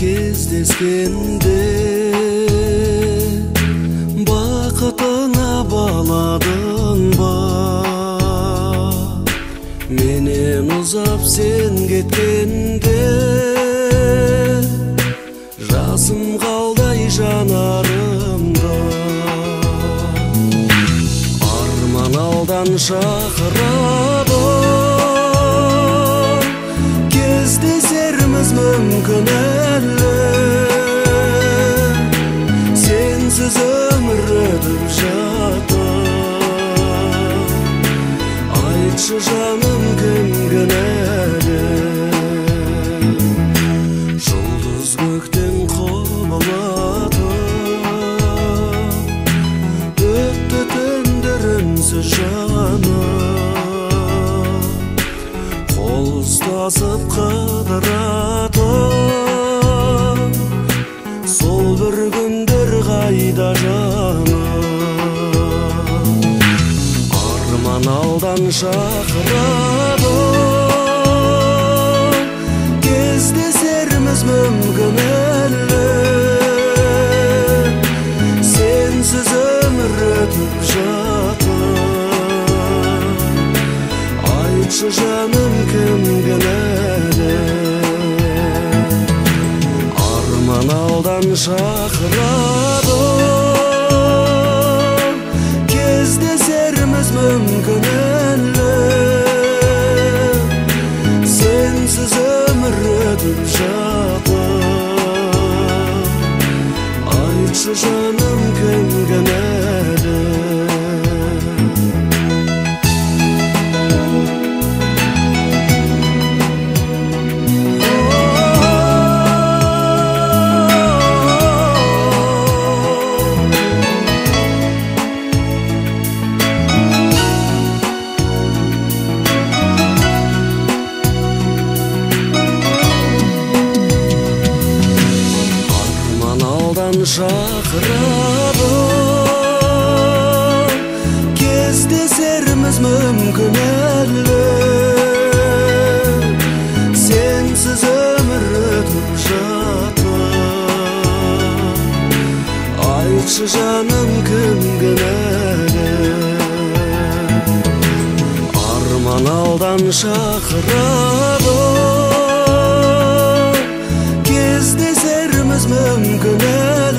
кездескенде бақытыңа баладың ба? Менен ұзап сен кеткенде жасым қалдай жанарымда. Арман алдан шақырады, кездесерміз мүмкін әлі. Сенсіз өмір өтіп жатыр, айтшы жаным кім кінәлі? Жұлдыз көктен құбылатып өтті түндерімсіз жаным, қол ұстасып қыдыратып сол бір күндер қайда жаным? Арман алдан шақырады, кездесерміз мүмкін әлі. Сенсіз өмір өтіп жатыр, айтшы жаным кім кінәлі? Арман алдан шақырады, кездесерміз мүмкін әлі. Сенсіз өмір өтіп жатыр, айтшы жаным кім кінәлі? Шақырады, кездесерміз мүмкін әлі. Сенсіз өмір өтіп жатыр, айтшы жаным кім кінәлі? Арман алдан шақырады, кездесерміз мүмкін әлі.